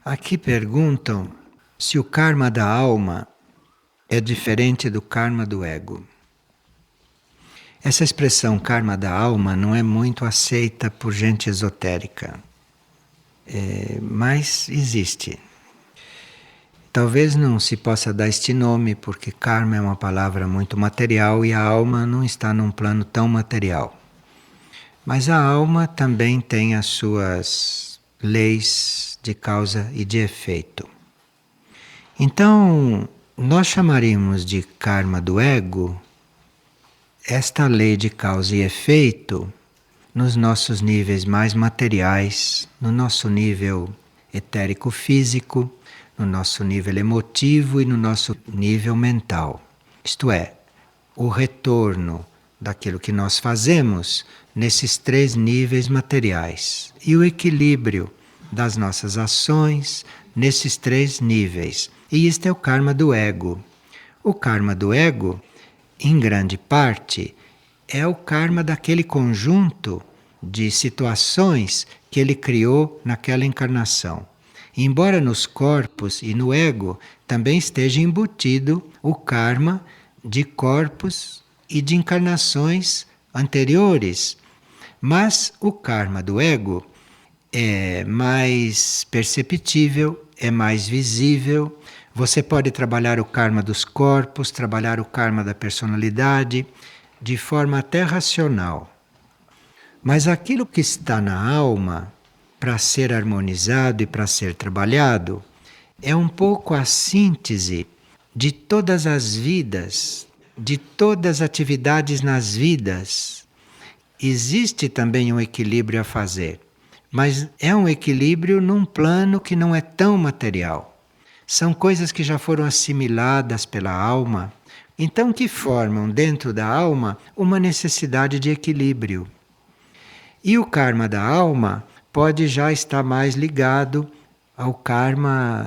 Aqui perguntam se o karma da alma é diferente do karma do ego. Essa expressão karma da alma não é muito aceita por gente esotérica, mas existe. Talvez não se possa dar este nome porque karma é uma palavra muito material e a alma não está num plano tão material. Mas a alma também tem as suas leis de causa e de efeito. Então, nós chamaríamos de karma do ego esta lei de causa e efeito nos nossos níveis mais materiais, no nosso nível etérico-físico, no nosso nível emotivo e no nosso nível mental. Isto é, o retorno daquilo que nós fazemos nesses três níveis materiais e o equilíbrio das nossas ações nesses três níveis. E isto é o karma do ego. O karma do ego, em grande parte, é o karma daquele conjunto de situações que ele criou naquela encarnação. Embora nos corpos e no ego também esteja embutido o karma de corpos e de encarnações anteriores, mas o karma do ego é mais perceptível, é mais visível. Você pode trabalhar o karma dos corpos, trabalhar o karma da personalidade, de forma até racional. Mas aquilo que está na alma, para ser harmonizado e para ser trabalhado, é um pouco a síntese de todas as vidas, de todas as atividades nas vidas. Existe também um equilíbrio a fazer, mas é um equilíbrio num plano que não é tão material. São coisas que já foram assimiladas pela alma, então que formam dentro da alma uma necessidade de equilíbrio. E o karma da alma pode já estar mais ligado ao karma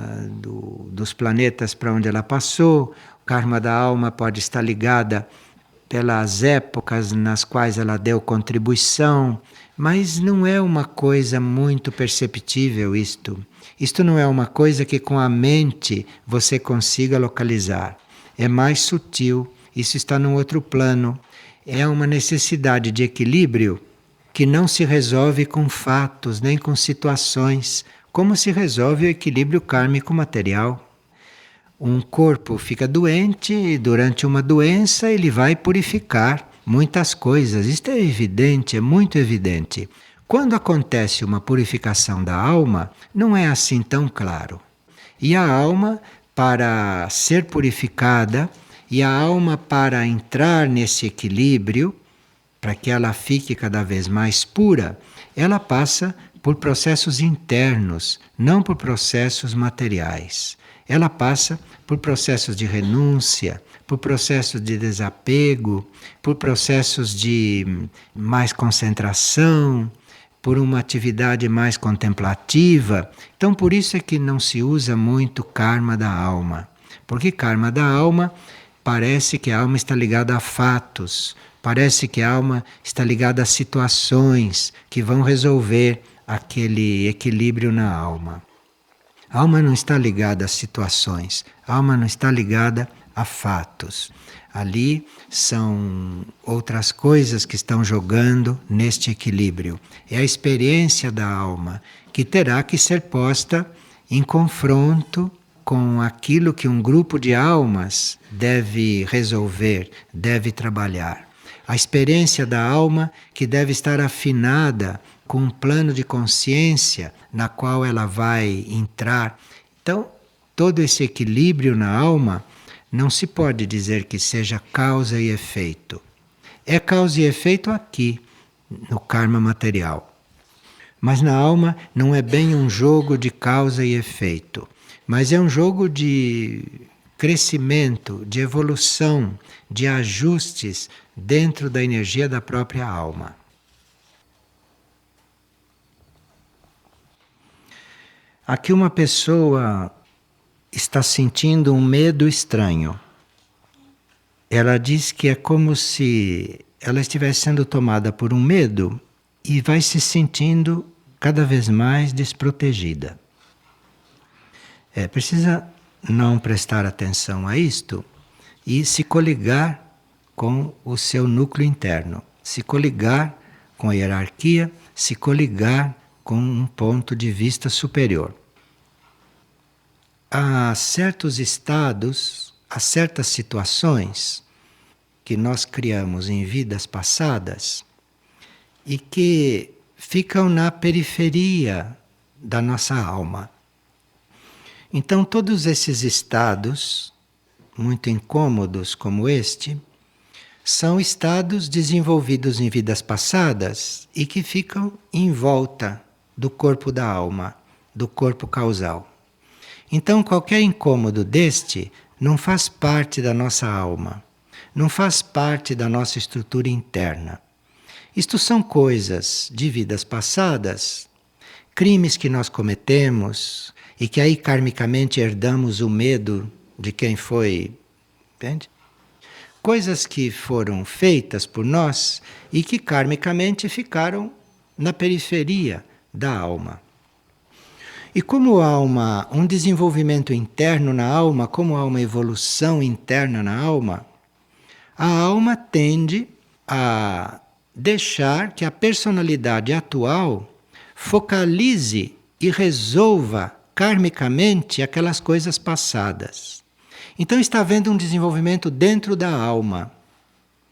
dos planetas para onde ela passou. O karma da alma pode estar ligada pelas épocas nas quais ela deu contribuição, mas não é uma coisa muito perceptível isto. Isto não é uma coisa que com a mente você consiga localizar. É mais sutil, isso está num outro plano. É uma necessidade de equilíbrio que não se resolve com fatos nem com situações, como se resolve o equilíbrio kármico material. Um corpo fica doente e durante uma doença ele vai purificar muitas coisas. Isto é evidente, é muito evidente. Quando acontece uma purificação da alma, não é assim tão claro. E a alma, para ser purificada, e a alma para entrar nesse equilíbrio, para que ela fique cada vez mais pura, ela passa por processos internos, não por processos materiais. Ela passa por processos de renúncia, por processos de desapego, por processos de mais concentração, por uma atividade mais contemplativa. Então, por isso é que não se usa muito karma da alma. Porque karma da alma parece que a alma está ligada a fatos, parece que a alma está ligada a situações que vão resolver aquele equilíbrio na alma. A alma não está ligada a situações, a alma não está ligada a fatos. Ali são outras coisas que estão jogando neste equilíbrio. É a experiência da alma que terá que ser posta em confronto com aquilo que um grupo de almas deve resolver, deve trabalhar. A experiência da alma que deve estar afinada com um plano de consciência na qual ela vai entrar. Então, todo esse equilíbrio na alma não se pode dizer que seja causa e efeito. É causa e efeito aqui, no karma material. Mas na alma não é bem um jogo de causa e efeito, mas é um jogo de crescimento, de evolução, de ajustes dentro da energia da própria alma. Aqui uma pessoa está sentindo um medo estranho. Ela diz que é como se ela estivesse sendo tomada por um medo e vai se sentindo cada vez mais desprotegida. Precisa não prestar atenção a isto e se coligar com o seu núcleo interno, se coligar com a hierarquia, se coligar com um ponto de vista superior. Há certos estados, há certas situações que nós criamos em vidas passadas e que ficam na periferia da nossa alma. Então, todos esses estados, muito incômodos como este, são estados desenvolvidos em vidas passadas e que ficam em volta do corpo da alma, do corpo causal. Então, qualquer incômodo deste não faz parte da nossa alma, não faz parte da nossa estrutura interna. Isto são coisas de vidas passadas, crimes que nós cometemos e que aí karmicamente herdamos o medo de quem foi, entende? Coisas que foram feitas por nós e que karmicamente ficaram na periferia da alma. E como há um desenvolvimento interno na alma, como há uma evolução interna na alma, a alma tende a deixar que a personalidade atual focalize e resolva karmicamente aquelas coisas passadas. Então está havendo um desenvolvimento dentro da alma.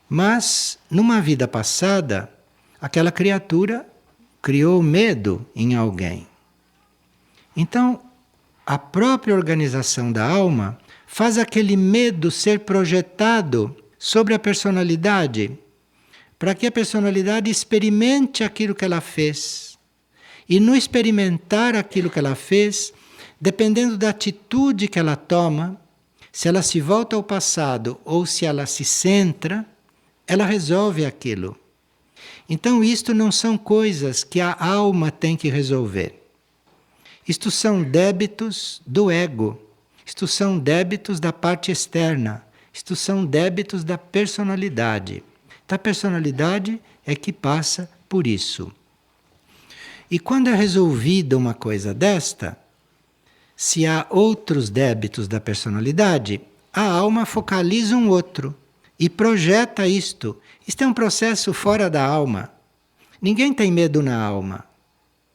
Mas, numa vida passada, aquela criatura criou medo em alguém. Então, a própria organização da alma faz aquele medo ser projetado sobre a personalidade, para que a personalidade experimente aquilo que ela fez. E no experimentar aquilo que ela fez, dependendo da atitude que ela toma, se ela se volta ao passado ou se ela se centra, ela resolve aquilo. Então isto não são coisas que a alma tem que resolver. Isto são débitos do ego. Isto são débitos da parte externa. Isto são débitos da personalidade. A personalidade é que passa por isso. E quando é resolvida uma coisa desta, se há outros débitos da personalidade, a alma focaliza um outro e projeta isto. Isto é um processo fora da alma. Ninguém tem medo na alma.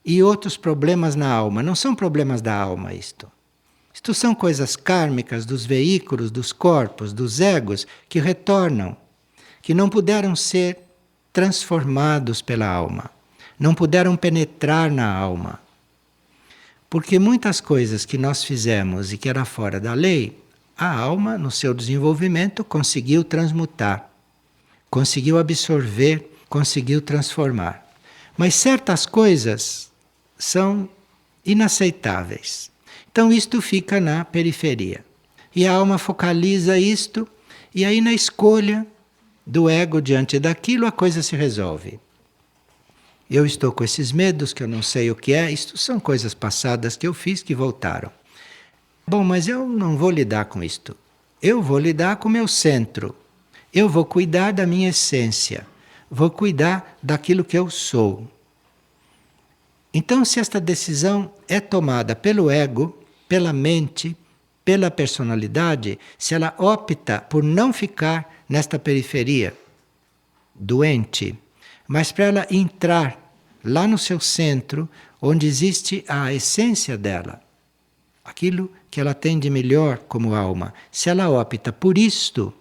E outros problemas na alma. Não são problemas da alma isto. Isto são coisas kármicas dos veículos, dos corpos, dos egos que retornam, que não puderam ser transformados pela alma. Não puderam penetrar na alma. Porque muitas coisas que nós fizemos e que era fora da lei, a alma, no seu desenvolvimento, conseguiu transmutar, conseguiu absorver, conseguiu transformar. Mas certas coisas são inaceitáveis. Então isto fica na periferia. E a alma focaliza isto, e aí na escolha do ego diante daquilo a coisa se resolve. Eu estou com esses medos que eu não sei o que é, isto são coisas passadas que eu fiz que voltaram. Bom, mas eu não vou lidar com isto. Eu vou lidar com o meu centro. Eu vou cuidar da minha essência. Vou cuidar daquilo que eu sou. Então, se esta decisão é tomada pelo ego, pela mente, pela personalidade, se ela opta por não ficar nesta periferia doente, mas para ela entrar lá no seu centro, onde existe a essência dela, aquilo que ela tem de melhor como alma, se ela opta por isto,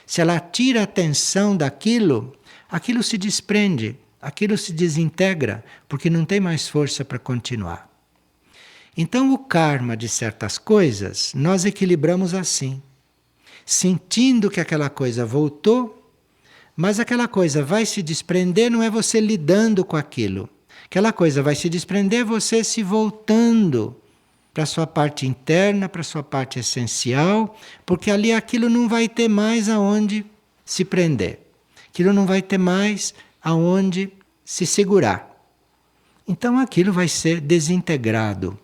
se ela tira a atenção daquilo, aquilo se desprende, aquilo se desintegra, porque não tem mais força para continuar. Então o karma de certas coisas nós equilibramos assim, sentindo que aquela coisa voltou, mas aquela coisa vai se desprender, não é você lidando com aquilo. Aquela coisa vai se desprender, você se voltando para a sua parte interna, para a sua parte essencial, porque ali aquilo não vai ter mais aonde se prender. Aquilo não vai ter mais aonde se segurar. Então aquilo vai ser desintegrado.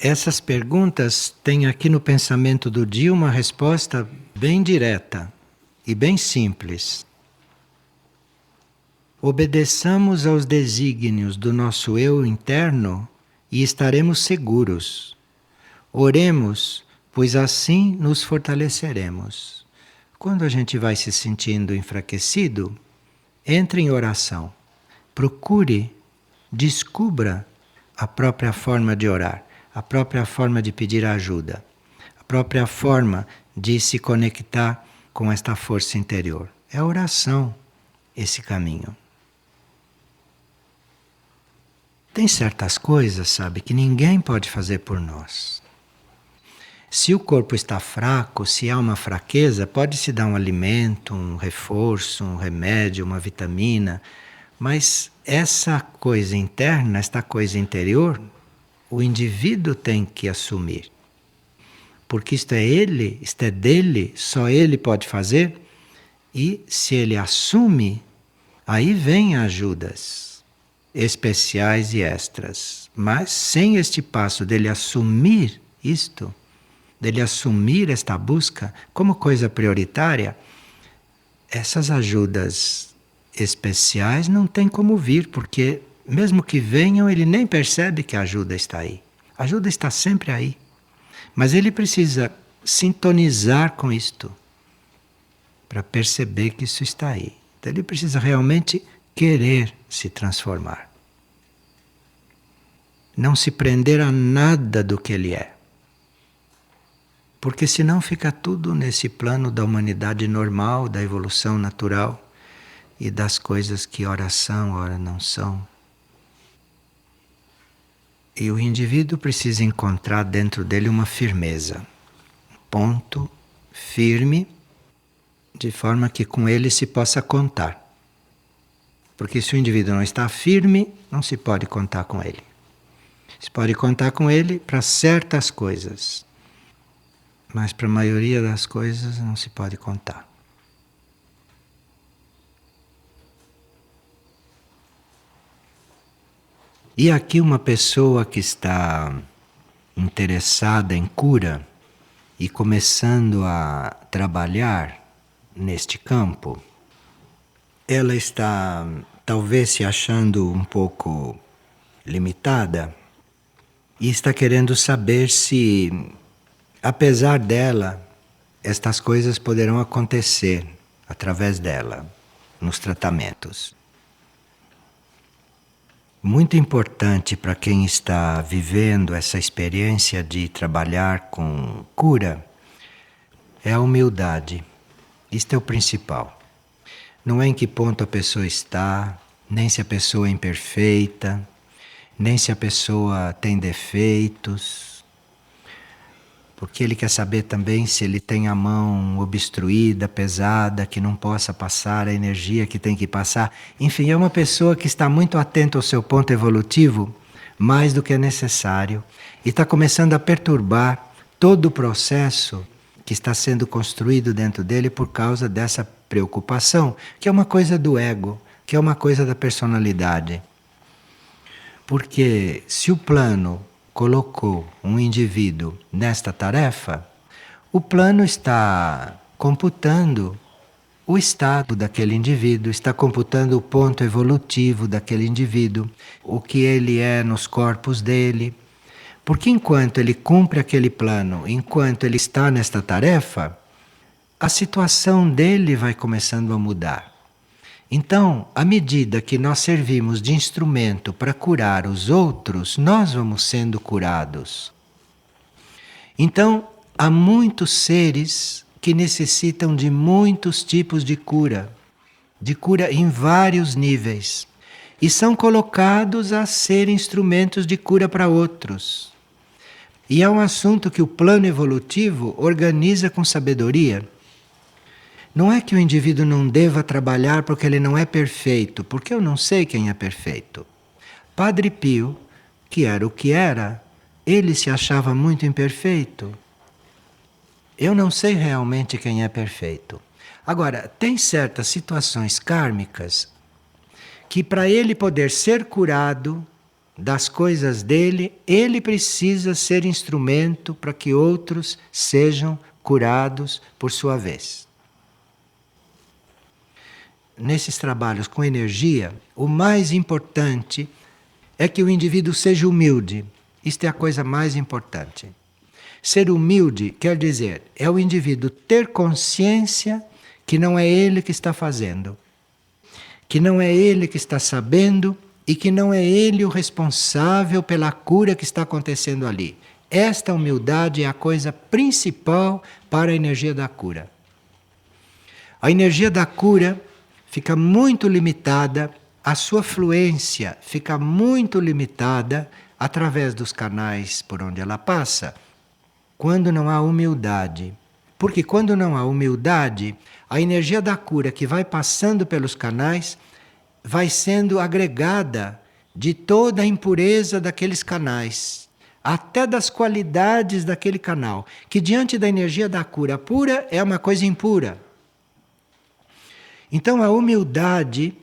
Essas perguntas têm aqui no pensamento do dia uma resposta bem direta e bem simples. Obedeçamos aos desígnios do nosso eu interno e estaremos seguros. Oremos, pois assim nos fortaleceremos. Quando a gente vai se sentindo enfraquecido, entre em oração. Procure, descubra a própria forma de orar, a própria forma de pedir ajuda, a própria forma de se conectar com esta força interior. É a oração esse caminho. Tem certas coisas, sabe, que ninguém pode fazer por nós. Se o corpo está fraco, se há uma fraqueza, pode-se dar um alimento, um reforço, um remédio, uma vitamina, mas essa coisa interna, esta coisa interior, o indivíduo tem que assumir. Porque isto é ele, isto é dele, só ele pode fazer. E se ele assume, aí vem ajudas especiais e extras. Mas sem este passo dele assumir isto, dele assumir esta busca como coisa prioritária, essas ajudas especiais não tem como vir, porque mesmo que venham, ele nem percebe que a ajuda está aí. A ajuda está sempre aí. Mas ele precisa sintonizar com isto para perceber que isso está aí. Então ele precisa realmente querer se transformar. Não se prender a nada do que ele é. Porque senão fica tudo nesse plano da humanidade normal, da evolução natural e das coisas que ora são, ora não são. E o indivíduo precisa encontrar dentro dele uma firmeza, um ponto firme, de forma que com ele se possa contar. Porque se o indivíduo não está firme, não se pode contar com ele. Se pode contar com ele para certas coisas, mas para a maioria das coisas não se pode contar. E aqui uma pessoa que está interessada em cura e começando a trabalhar neste campo, ela está talvez se achando um pouco limitada e está querendo saber se, apesar dela, estas coisas poderão acontecer através dela nos tratamentos. Muito importante para quem está vivendo essa experiência de trabalhar com cura é a humildade. Isto é o principal. Não é em que ponto a pessoa está, nem se a pessoa é imperfeita, nem se a pessoa tem defeitos, porque ele quer saber também se ele tem a mão obstruída, pesada, que não possa passar a energia que tem que passar. Enfim, é uma pessoa que está muito atenta ao seu ponto evolutivo, mais do que é necessário, e está começando a perturbar todo o processo que está sendo construído dentro dele por causa dessa preocupação, que é uma coisa do ego, que é uma coisa da personalidade. Porque se o plano colocou um indivíduo nesta tarefa, o plano está computando o estado daquele indivíduo, está computando o ponto evolutivo daquele indivíduo, o que ele é nos corpos dele. Porque enquanto ele cumpre aquele plano, enquanto ele está nesta tarefa, a situação dele vai começando a mudar. Então, à medida que nós servimos de instrumento para curar os outros, nós vamos sendo curados. Então, há muitos seres que necessitam de muitos tipos de cura em vários níveis, e são colocados a ser instrumentos de cura para outros. E é um assunto que o plano evolutivo organiza com sabedoria. Não é que o indivíduo não deva trabalhar porque ele não é perfeito, porque eu não sei quem é perfeito. Padre Pio, que era o que era, ele se achava muito imperfeito. Eu não sei realmente quem é perfeito. Agora, tem certas situações kármicas que para ele poder ser curado das coisas dele, ele precisa ser instrumento para que outros sejam curados por sua vez. Nesses trabalhos com energia, o mais importante é que o indivíduo seja humilde. Isto é a coisa mais importante. Ser humilde quer dizer, é o indivíduo ter consciência que não é ele que está fazendo, que não é ele que está sabendo e que não é ele o responsável pela cura que está acontecendo ali. Esta humildade é a coisa principal para a energia da cura. A energia da cura fica muito limitada, a sua fluência fica muito limitada através dos canais por onde ela passa, quando não há humildade. Porque quando não há humildade, a energia da cura que vai passando pelos canais vai sendo agregada de toda a impureza daqueles canais, até das qualidades daquele canal, que diante da energia da cura pura é uma coisa impura. Então a humildade,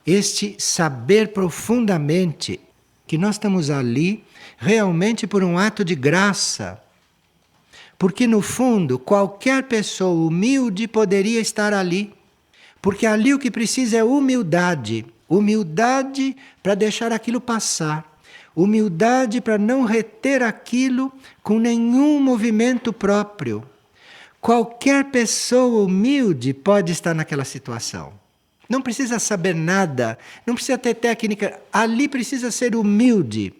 este saber profundamente que nós estamos ali realmente por um ato de graça. Porque no fundo, qualquer pessoa humilde poderia estar ali. Porque ali o que precisa é humildade. Humildade para deixar aquilo passar. Humildade para não reter aquilo com nenhum movimento próprio. Qualquer pessoa humilde pode estar naquela situação. Não precisa saber nada, não precisa ter técnica, ali precisa ser humilde.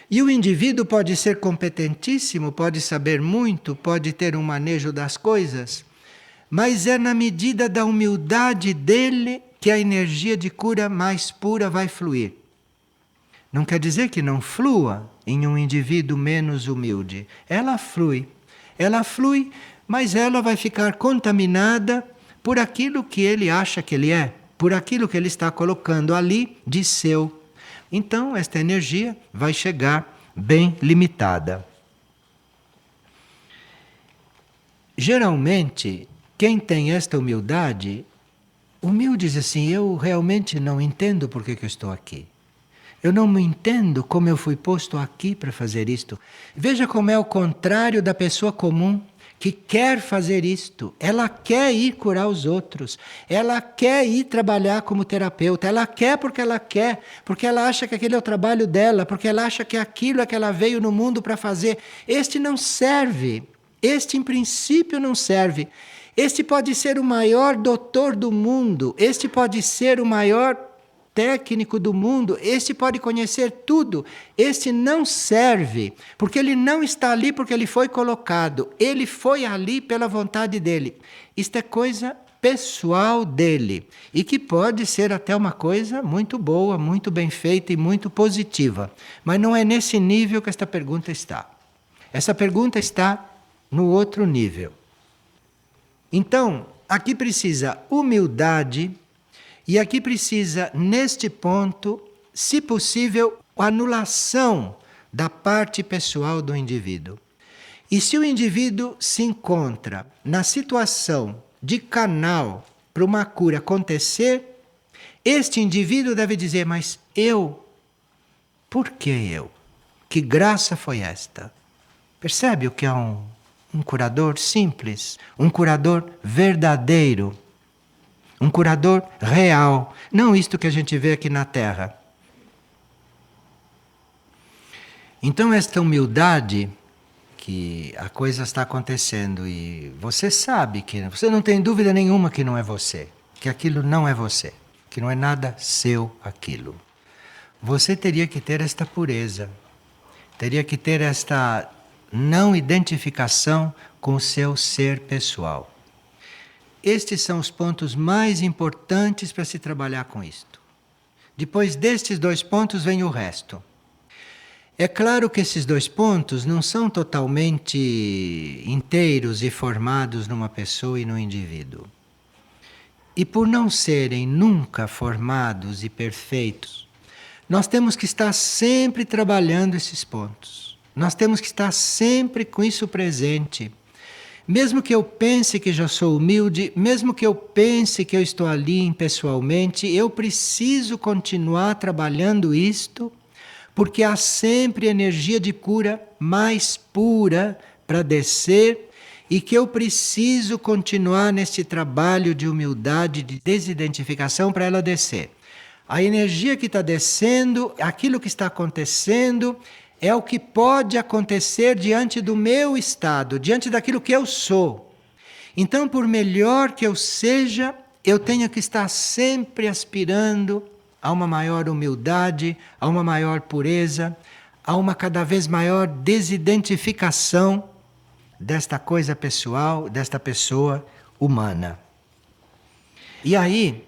E o indivíduo pode ser competentíssimo, pode saber muito, pode ter um manejo das coisas, mas é na medida da humildade dele que a energia de cura mais pura vai fluir. Não quer dizer que não flua em um indivíduo menos humilde. Ela flui, mas ela vai ficar contaminada por aquilo que ele acha que ele é, por aquilo que ele está colocando ali de seu. Então, esta energia vai chegar bem limitada. Geralmente, quem tem esta humildade, humilde diz assim, eu realmente não entendo por que eu estou aqui. Eu não me entendo como eu fui posto aqui para fazer isto. Veja como é o contrário da pessoa comum que quer fazer isto. Ela quer ir curar os outros. Ela quer ir trabalhar como terapeuta. Ela quer, porque ela acha que aquele é o trabalho dela, porque ela acha que aquilo é que ela veio no mundo para fazer. Este não serve. Este, em princípio, não serve. Este pode ser o maior doutor do mundo. Este pode ser o maior técnico do mundo, este pode conhecer tudo, este não serve, porque ele não está ali porque ele foi colocado, ele foi ali pela vontade dele. Isto é coisa pessoal dele, e que pode ser até uma coisa muito boa, muito bem feita e muito positiva, mas não é nesse nível que esta pergunta está. Essa pergunta está no outro nível. Então, aqui precisa humildade. E aqui precisa, neste ponto, se possível, a anulação da parte pessoal do indivíduo. E se o indivíduo se encontra na situação de canal para uma cura acontecer, este indivíduo deve dizer, mas eu? Por que eu? Que graça foi esta? Percebe o que é um curador simples, um curador verdadeiro. Um curador real, não isto que a gente vê aqui na Terra. Então esta humildade, que a coisa está acontecendo e você sabe que, você não tem dúvida nenhuma que não é você, que aquilo não é você, que não é nada seu aquilo. Você teria que ter esta pureza, teria que ter esta não identificação com o seu ser pessoal. Estes são os pontos mais importantes para se trabalhar com isto. Depois destes 2 pontos vem o resto. É claro que esses 2 pontos não são totalmente inteiros e formados numa pessoa e num indivíduo. E por não serem nunca formados e perfeitos, nós temos que estar sempre trabalhando esses pontos. Nós temos que estar sempre com isso presente. Mesmo que eu pense que já sou humilde, mesmo que eu pense que eu estou ali impessoalmente, eu preciso continuar trabalhando isto, porque há sempre energia de cura mais pura para descer e que eu preciso continuar nesse trabalho de humildade, de desidentificação para ela descer. A energia que está descendo, aquilo que está acontecendo, é o que pode acontecer diante do meu estado, diante daquilo que eu sou. Então, por melhor que eu seja, eu tenho que estar sempre aspirando a uma maior humildade, a uma maior pureza, a uma cada vez maior desidentificação desta coisa pessoal, desta pessoa humana. E aí,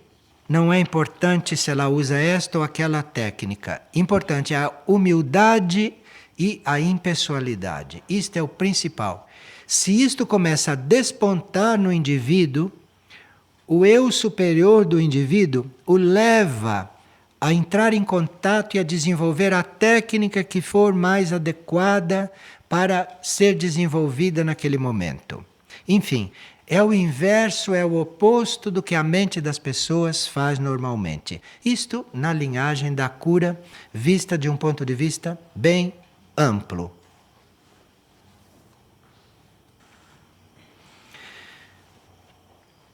não é importante se ela usa esta ou aquela técnica. Importante é a humildade e a impessoalidade. Isto é o principal. Se isto começa a despontar no indivíduo, o eu superior do indivíduo o leva a entrar em contato e a desenvolver a técnica que for mais adequada para ser desenvolvida naquele momento. Enfim, é o inverso, é o oposto do que a mente das pessoas faz normalmente. Isto na linhagem da cura, vista de um ponto de vista bem amplo.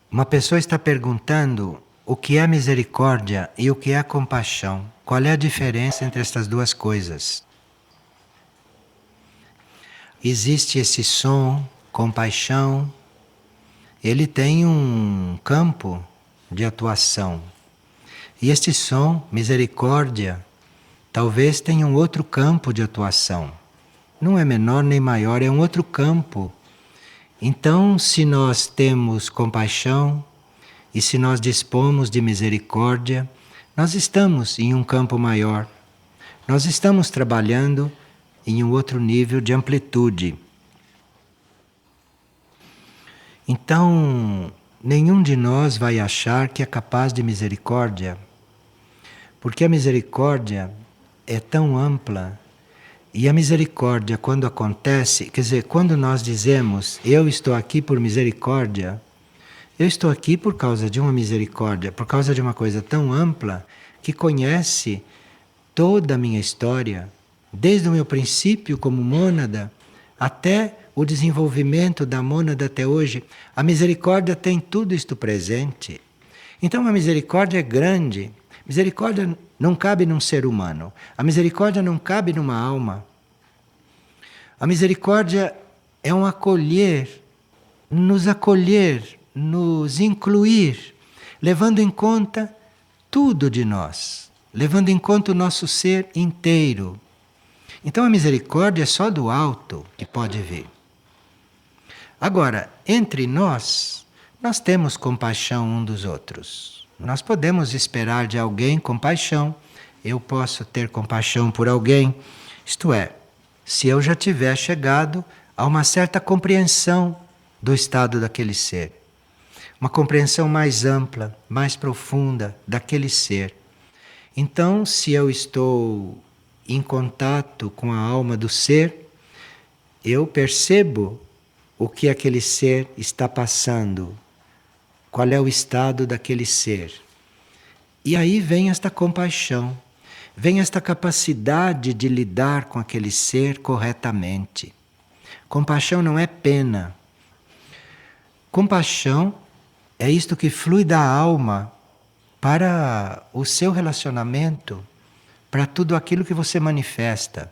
Uma pessoa está perguntando o que é misericórdia e o que é compaixão. Qual é a diferença entre estas duas coisas? Existe esse som, compaixão, ele tem um campo de atuação. E este som, misericórdia, talvez tenha um outro campo de atuação. Não é menor nem maior, é um outro campo. Então, se nós temos compaixão e se nós dispomos de misericórdia, nós estamos em um campo maior. Nós estamos trabalhando em um outro nível de amplitude. Então, nenhum de nós vai achar que é capaz de misericórdia, porque a misericórdia é tão ampla. E a misericórdia, quando acontece, quer dizer, quando nós dizemos, eu estou aqui por misericórdia, eu estou aqui por causa de uma misericórdia, por causa de uma coisa tão ampla que conhece toda a minha história, desde o meu princípio como mônada até o desenvolvimento da mônada até hoje. A misericórdia tem tudo isto presente. Então a misericórdia é grande. Misericórdia não cabe num ser humano. A misericórdia não cabe numa alma. A misericórdia é um acolher, nos incluir, levando em conta tudo de nós, levando em conta o nosso ser inteiro. Então a misericórdia é só do alto que pode vir. Agora, entre nós temos compaixão um dos outros. Nós podemos esperar de alguém compaixão. Eu posso ter compaixão por alguém. Isto é, se eu já tiver chegado a uma certa compreensão do estado daquele ser. Uma compreensão mais ampla, mais profunda daquele ser. Então, se eu estou em contato com a alma do ser, eu percebo o que aquele ser está passando. Qual é o estado daquele ser? E aí vem esta compaixão, vem esta capacidade de lidar com aquele ser corretamente. Compaixão não é pena. Compaixão é isto que flui da alma para o seu relacionamento, para tudo aquilo que você manifesta.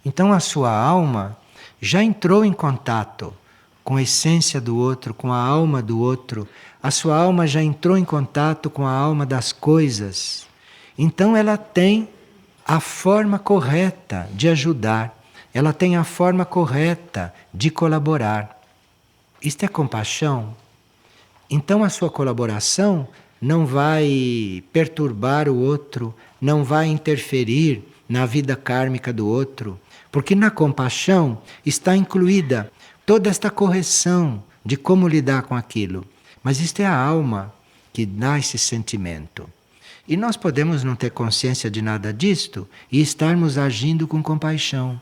Então a sua alma já entrou em contato com a essência do outro, com a alma do outro. A sua alma já entrou em contato com a alma das coisas. Então ela tem a forma correta de ajudar. Ela tem a forma correta de colaborar. Isto é compaixão. Então a sua colaboração não vai perturbar o outro, não vai interferir na vida kármica do outro, porque na compaixão está incluída toda esta correção de como lidar com aquilo. Mas isto é a alma que dá esse sentimento. E nós podemos não ter consciência de nada disto e estarmos agindo com compaixão.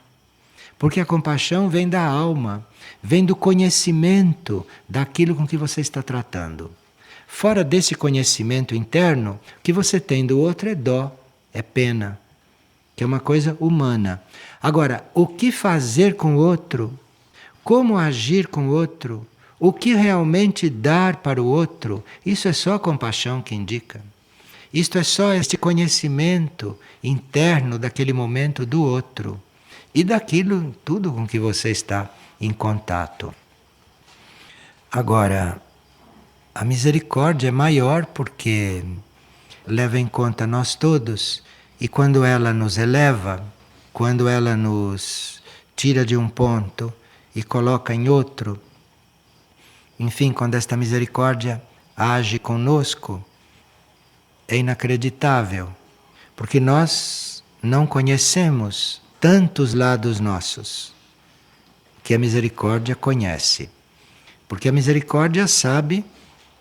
Porque a compaixão vem da alma, vem do conhecimento daquilo com que você está tratando. Fora desse conhecimento interno, o que você tem do outro é dó, é pena, que é uma coisa humana. Agora, o que fazer com o outro? Como agir com o outro? O que realmente dar para o outro? Isso é só a compaixão que indica. Isto é só este conhecimento interno daquele momento do outro e daquilo tudo com que você está em contato. Agora, a misericórdia é maior porque leva em conta nós todos, e quando ela nos eleva, quando ela nos tira de um ponto e coloca em outro, enfim, quando esta misericórdia age conosco, é inacreditável, porque nós não conhecemos tantos lados nossos que a misericórdia conhece. Porque a misericórdia sabe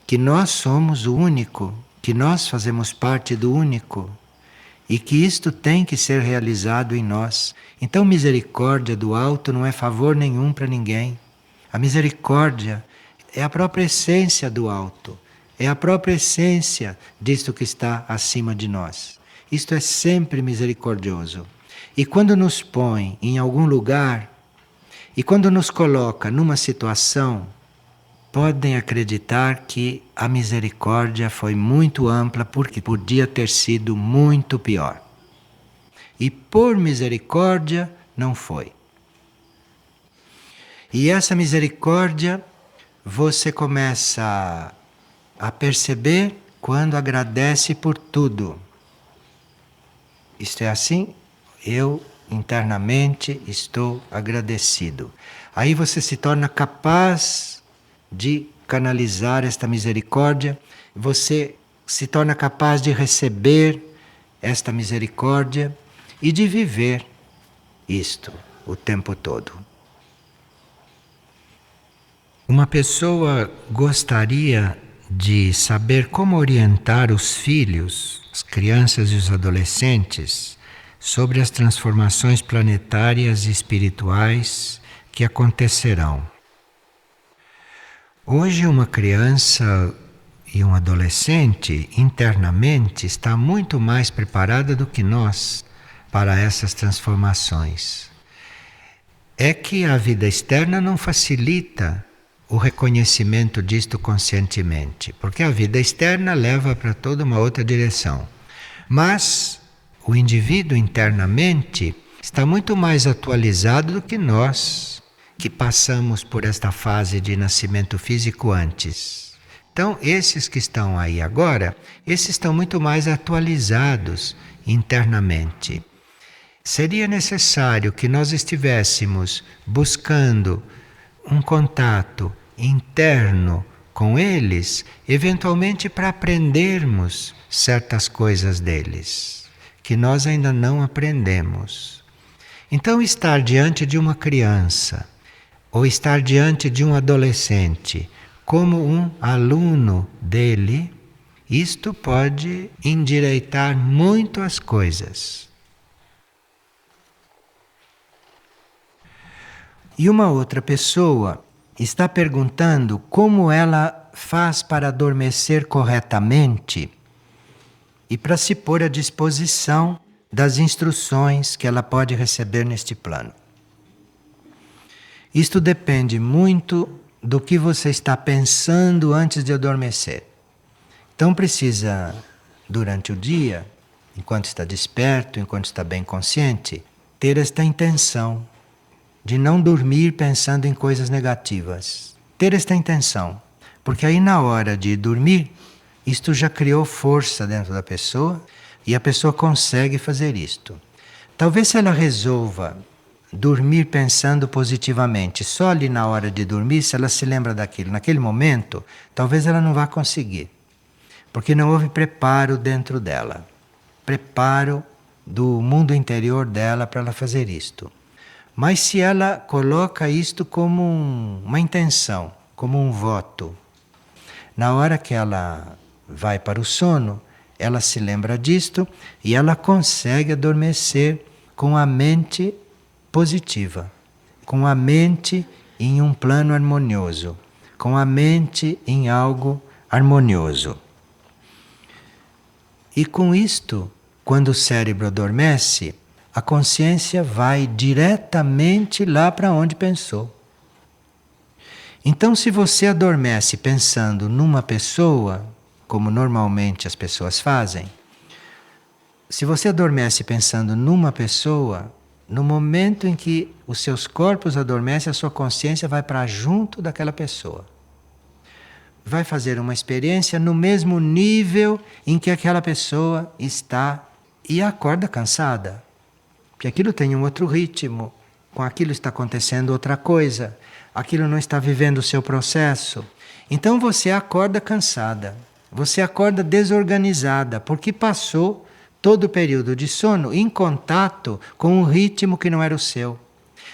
que nós somos o único, que nós fazemos parte do único e que isto tem que ser realizado em nós. Então, misericórdia do alto não é favor nenhum para ninguém. A misericórdia é a própria essência do alto, é a própria essência disto que está acima de nós. Isto é sempre misericordioso. E quando nos põe em algum lugar, e quando nos coloca numa situação, podem acreditar que a misericórdia foi muito ampla porque podia ter sido muito pior. E por misericórdia não foi. E essa misericórdia você começa a perceber quando agradece por tudo. Isto é assim, eu internamente estou agradecido. Aí você se torna capaz de canalizar esta misericórdia, você se torna capaz de receber esta misericórdia e de viver isto o tempo todo. Uma pessoa gostaria de saber como orientar os filhos, as crianças e os adolescentes sobre as transformações planetárias e espirituais que acontecerão. Hoje uma criança e um adolescente internamente está muito mais preparada do que nós para essas transformações. É que a vida externa não facilita o reconhecimento disto conscientemente, porque a vida externa leva para toda uma outra direção. Mas o indivíduo internamente está muito mais atualizado do que nós, que passamos por esta fase de nascimento físico antes. Então, esses que estão aí agora, esses estão muito mais atualizados internamente. Seria necessário que nós estivéssemos buscando um contato interno com eles, eventualmente para aprendermos certas coisas deles, que nós ainda não aprendemos. Então, estar diante de uma criança, ou estar diante de um adolescente, como um aluno dele, isto pode endireitar muito as coisas. E uma outra pessoa está perguntando como ela faz para adormecer corretamente e para se pôr à disposição das instruções que ela pode receber neste plano. Isto depende muito do que você está pensando antes de adormecer. Então precisa, durante o dia, enquanto está desperto, enquanto está bem consciente, ter esta intenção de não dormir pensando em coisas negativas. Ter esta intenção, porque aí na hora de dormir, isto já criou força dentro da pessoa e a pessoa consegue fazer isto. Talvez se ela resolva dormir pensando positivamente, só ali na hora de dormir, se ela se lembra daquilo, naquele momento, talvez ela não vá conseguir. Porque não houve preparo dentro dela. Preparo do mundo interior dela para ela fazer isto. Mas se ela coloca isto como uma intenção, como um voto, na hora que ela vai para o sono, ela se lembra disto e ela consegue adormecer com a mente positiva, com a mente em um plano harmonioso, com a mente em algo harmonioso. E com isto, quando o cérebro adormece, a consciência vai diretamente lá para onde pensou. Então, se você adormece pensando numa pessoa, como normalmente as pessoas fazem, se você adormece pensando numa pessoa, no momento em que os seus corpos adormecem, a sua consciência vai para junto daquela pessoa. Vai fazer uma experiência no mesmo nível em que aquela pessoa está e acorda cansada. Porque aquilo tem um outro ritmo, com aquilo está acontecendo outra coisa, aquilo não está vivendo o seu processo. Então você acorda cansada, você acorda desorganizada, porque passou todo o período de sono em contato com um ritmo que não era o seu.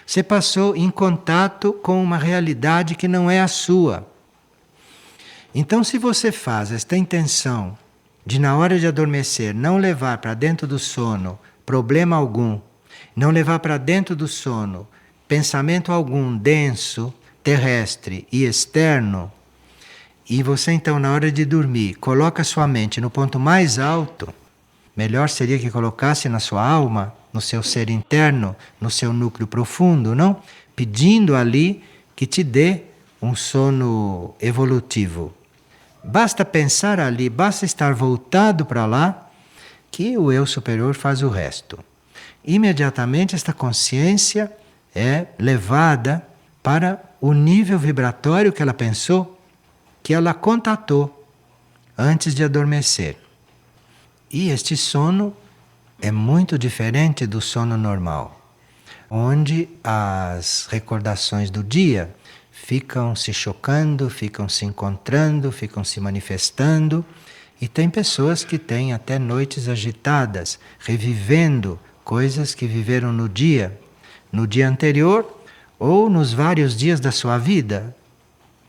Você passou em contato com uma realidade que não é a sua. Então, se você faz esta intenção de, na hora de adormecer, não levar para dentro do sono problema algum, não levar para dentro do sono pensamento algum denso, terrestre e externo, e você então, na hora de dormir, coloca sua mente no ponto mais alto, melhor seria que colocasse na sua alma, no seu ser interno, no seu núcleo profundo, não? Pedindo ali que te dê um sono evolutivo. Basta pensar ali, basta estar voltado para lá, que o eu superior faz o resto. Imediatamente esta consciência é levada para o nível vibratório que ela pensou, que ela contatou antes de adormecer. E este sono é muito diferente do sono normal, onde as recordações do dia ficam se chocando, ficam se encontrando, ficam se manifestando. E tem pessoas que têm até noites agitadas, revivendo coisas que viveram no dia anterior ou nos vários dias da sua vida.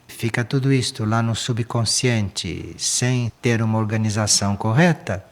Fica tudo isto lá no subconsciente, sem ter uma organização correta,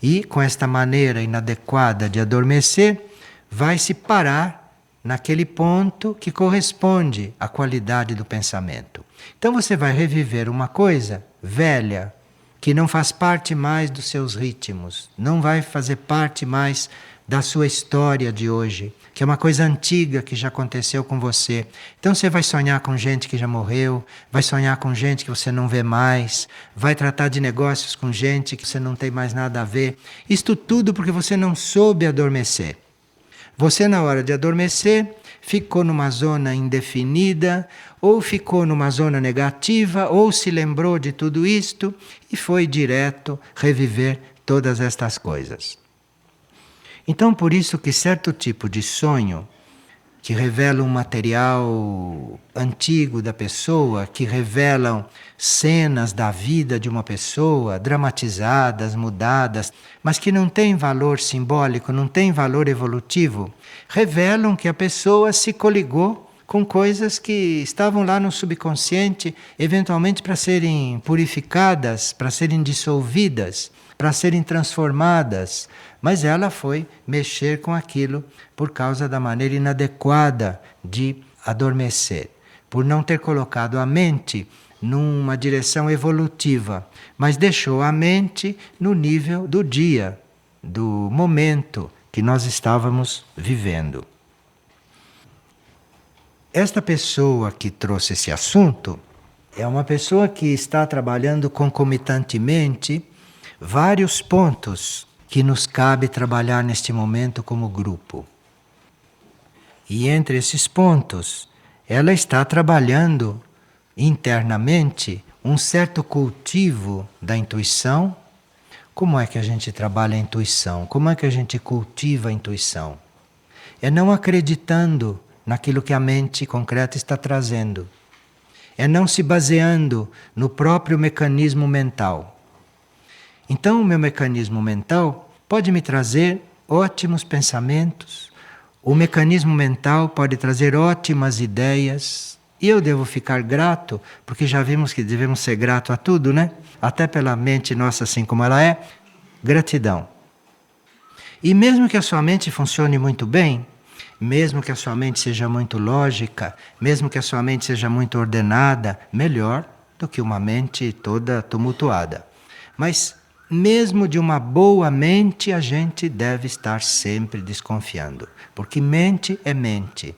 e com esta maneira inadequada de adormecer, vai se parar naquele ponto que corresponde à qualidade do pensamento. Então você vai reviver uma coisa velha, que não faz parte mais dos seus ritmos, não vai fazer parte mais da sua história de hoje, que é uma coisa antiga que já aconteceu com você. Então você vai sonhar com gente que já morreu, vai sonhar com gente que você não vê mais, vai tratar de negócios com gente que você não tem mais nada a ver. Isto tudo porque você não soube adormecer. Você, na hora de adormecer, ficou numa zona indefinida, ou ficou numa zona negativa, ou se lembrou de tudo isto e foi direto reviver todas estas coisas. Então, por isso que certo tipo de sonho, que revela um material antigo da pessoa, que revelam cenas da vida de uma pessoa, dramatizadas, mudadas, mas que não têm valor simbólico, não têm valor evolutivo, revelam que a pessoa se coligou com coisas que estavam lá no subconsciente, eventualmente para serem purificadas, para serem dissolvidas, para serem transformadas, mas ela foi mexer com aquilo por causa da maneira inadequada de adormecer, por não ter colocado a mente numa direção evolutiva, mas deixou a mente no nível do dia, do momento que nós estávamos vivendo. Esta pessoa que trouxe esse assunto é uma pessoa que está trabalhando concomitantemente vários pontos que nos cabe trabalhar neste momento como grupo. E entre esses pontos, ela está trabalhando internamente um certo cultivo da intuição. Como é que a gente trabalha a intuição? Como é que a gente cultiva a intuição? É não acreditando naquilo que a mente concreta está trazendo. É não se baseando no próprio mecanismo mental. Então, o meu mecanismo mental pode me trazer ótimos pensamentos, o mecanismo mental pode trazer ótimas ideias, e eu devo ficar grato, porque já vimos que devemos ser gratos a tudo, né? Até pela mente nossa assim como ela é, gratidão. E mesmo que a sua mente funcione muito bem, mesmo que a sua mente seja muito lógica, mesmo que a sua mente seja muito ordenada, melhor do que uma mente toda tumultuada. Mas mesmo de uma boa mente, a gente deve estar sempre desconfiando. Porque mente é mente.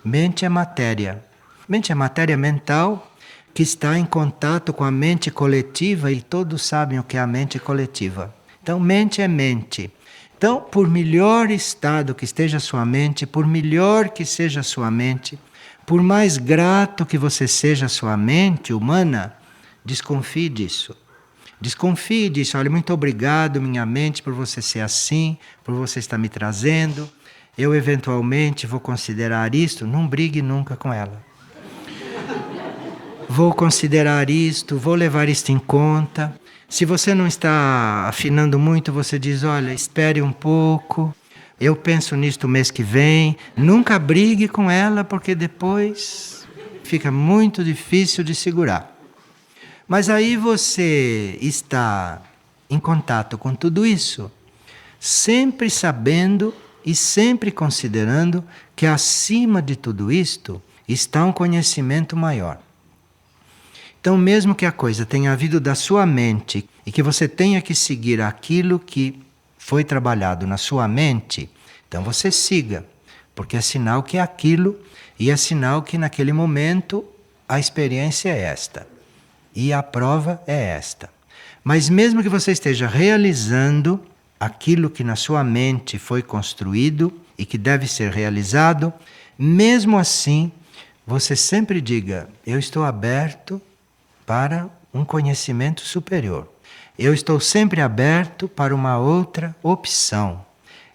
Mente é matéria. Mente é matéria mental que está em contato com a mente coletiva e todos sabem o que é a mente coletiva. Então, mente é mente. Então, por melhor estado que esteja a sua mente, por melhor que seja a sua mente, por mais grato que você seja a sua mente humana, desconfie disso. Desconfie disso. Olha, muito obrigado, minha mente, por você ser assim, por você estar me trazendo. Eu, eventualmente, vou considerar isto. Não brigue nunca com ela. Vou considerar isto, vou levar isto em conta. Se você não está afinando muito, você diz, olha, espere um pouco. Eu penso nisto mês que vem. Nunca brigue com ela, porque depois fica muito difícil de segurar. Mas aí você está em contato com tudo isso, sempre sabendo e sempre considerando que acima de tudo isto está um conhecimento maior. Então, mesmo que a coisa tenha vindo da sua mente e que você tenha que seguir aquilo que foi trabalhado na sua mente, então você siga, porque é sinal que é aquilo e é sinal que naquele momento a experiência é esta. E a prova é esta. Mas mesmo que você esteja realizando aquilo que na sua mente foi construído e que deve ser realizado, mesmo assim, você sempre diga, eu estou aberto para um conhecimento superior. Eu estou sempre aberto para uma outra opção.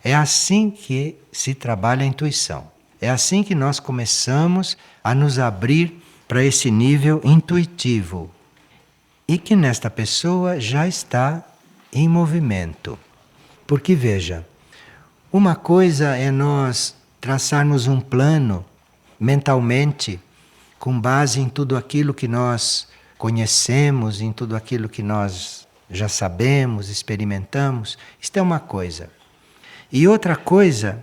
É assim que se trabalha a intuição. É assim que nós começamos a nos abrir para esse nível intuitivo. E que nesta pessoa já está em movimento. Porque veja, uma coisa é nós traçarmos um plano mentalmente, com base em tudo aquilo que nós conhecemos, em tudo aquilo que nós já sabemos, experimentamos. Isto é uma coisa. E outra coisa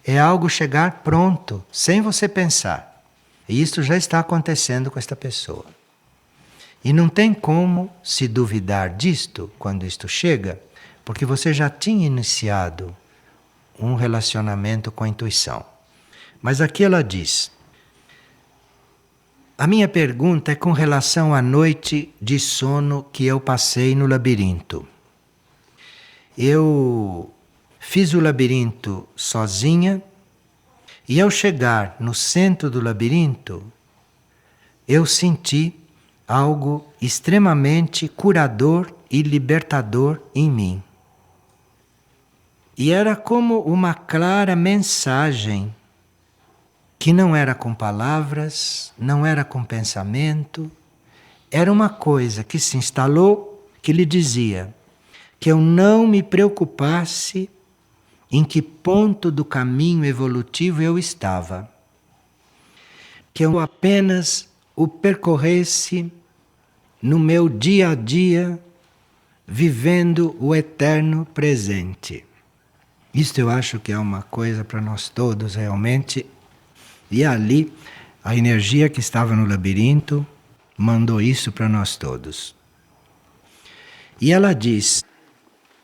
é algo chegar pronto, sem você pensar. E isso já está acontecendo com esta pessoa. E não tem como se duvidar disto quando isto chega, porque você já tinha iniciado um relacionamento com a intuição. Mas aqui ela diz, a minha pergunta é com relação à noite de sono que eu passei no labirinto. Eu fiz o labirinto sozinha e ao chegar no centro do labirinto, eu senti algo extremamente curador e libertador em mim. E era como uma clara mensagem, que não era com palavras, não era com pensamento, era uma coisa que se instalou, que lhe dizia que eu não me preocupasse em que ponto do caminho evolutivo eu estava, que eu apenas o percorresse no meu dia a dia, vivendo o eterno presente. Isto eu acho que é uma coisa para nós todos realmente. E ali, a energia que estava no labirinto mandou isso para nós todos. E ela diz,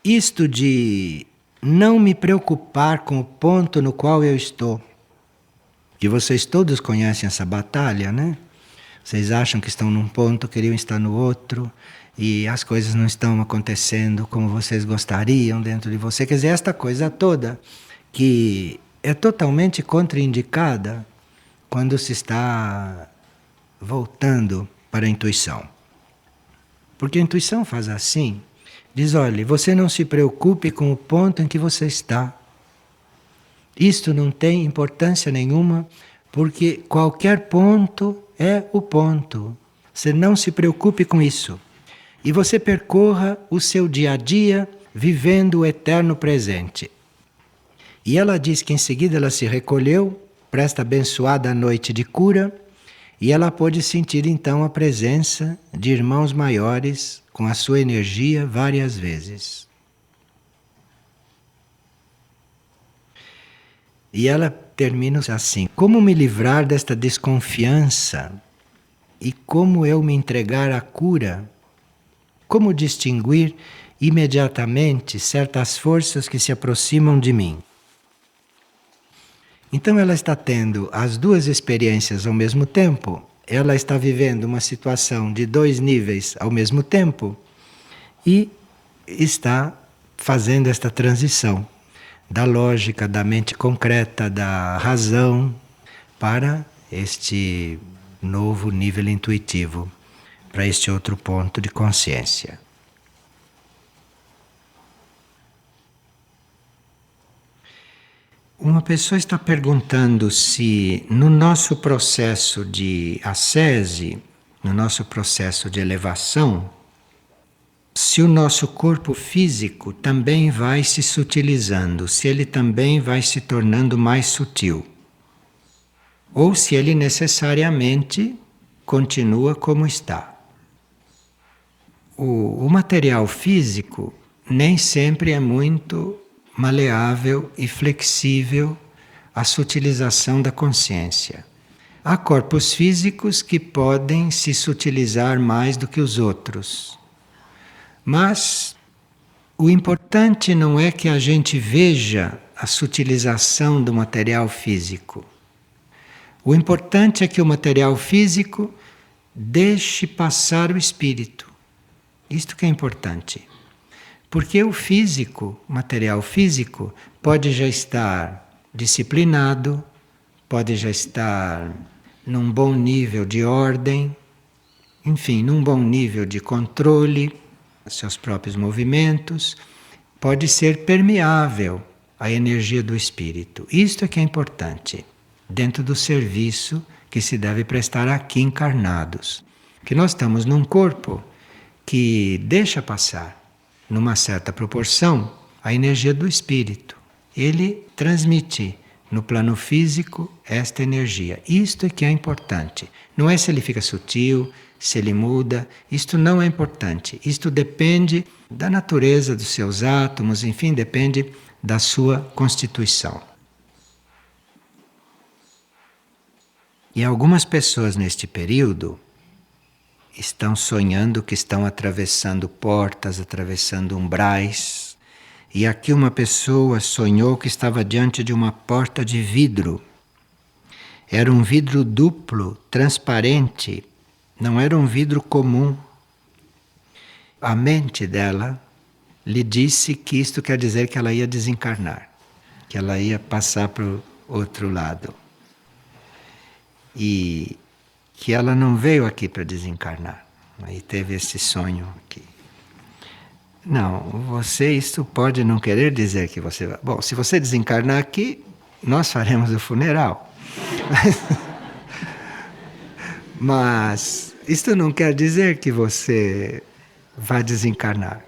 isto de não me preocupar com o ponto no qual eu estou, que vocês todos conhecem essa batalha, né? Vocês acham que estão num ponto, queriam estar no outro, e as coisas não estão acontecendo como vocês gostariam dentro de você. Quer dizer, esta coisa toda que é totalmente contraindicada quando se está voltando para a intuição. Porque a intuição faz assim, diz, olha, você não se preocupe com o ponto em que você está. Isto não tem importância nenhuma, porque qualquer ponto é o ponto. Você não se preocupe com isso. E você percorra o seu dia a dia vivendo o eterno presente. E ela diz que em seguida ela se recolheu para esta abençoada noite de cura e ela pôde sentir então a presença de irmãos maiores com a sua energia várias vezes. E ela termina assim, como me livrar desta desconfiança e como eu me entregar à cura? Como distinguir imediatamente certas forças que se aproximam de mim? Então ela está tendo as duas experiências ao mesmo tempo ela está vivendo uma situação de 2 níveis ao mesmo tempo e está fazendo esta transição da lógica, da mente concreta, da razão, para este novo nível intuitivo, para este outro ponto de consciência. Uma pessoa está perguntando se no nosso processo de ascese, no nosso processo de elevação, se o nosso corpo físico também vai se sutilizando, se ele também vai se tornando mais sutil. Ou se ele necessariamente continua como está. O material físico nem sempre é muito maleável e flexível à sutilização da consciência. Há corpos físicos que podem se sutilizar mais do que os outros. Mas o importante não é que a gente veja a sutilização do material físico. O importante é que o material físico deixe passar o espírito. Isto que é importante. Porque o físico, o material físico, pode já estar disciplinado, pode já estar num bom nível de ordem, enfim, num bom nível de controle dos seus próprios movimentos, pode ser permeável à energia do espírito. Isto é que é importante, dentro do serviço que se deve prestar aqui encarnados. Que nós estamos num corpo que deixa passar, numa certa proporção, a energia do espírito. Ele transmite no plano físico esta energia. Isto é que é importante. Não é se ele fica sutil, se ele muda. Isto não é importante. Isto depende da natureza dos seus átomos, enfim, depende da sua constituição. E algumas pessoas neste período estão sonhando que estão atravessando portas, atravessando umbrais. E aqui uma pessoa sonhou que estava diante de uma porta de vidro. Era um vidro duplo, transparente, não era um vidro comum. A mente dela lhe disse que isto quer dizer que ela ia desencarnar, que ela ia passar para o outro lado. E que ela não veio aqui para desencarnar. Aí teve esse sonho aqui. Não, isto pode não querer dizer que você vai. Bom, se você desencarnar aqui, nós faremos o funeral. Mas isto não quer dizer que você vai desencarnar.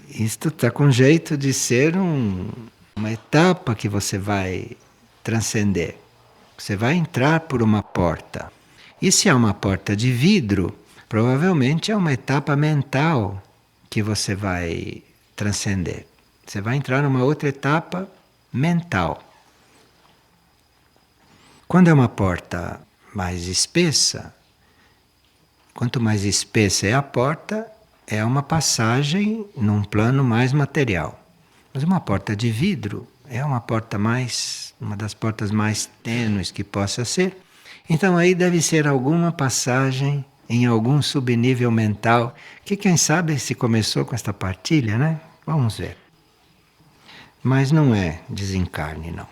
Isto está com jeito de ser uma etapa que você vai transcender. Você vai entrar por uma porta. E se é uma porta de vidro, provavelmente é uma etapa mental que você vai transcender. Você vai entrar numa outra etapa mental. Quando é uma porta mais espessa, quanto mais espessa é a porta, é uma passagem num plano mais material. Mas uma porta de vidro é uma das portas mais tênues que possa ser. Então aí deve ser alguma passagem em algum subnível mental, que quem sabe se começou com esta partilha, né? Vamos ver. Mas não é desencarne, não.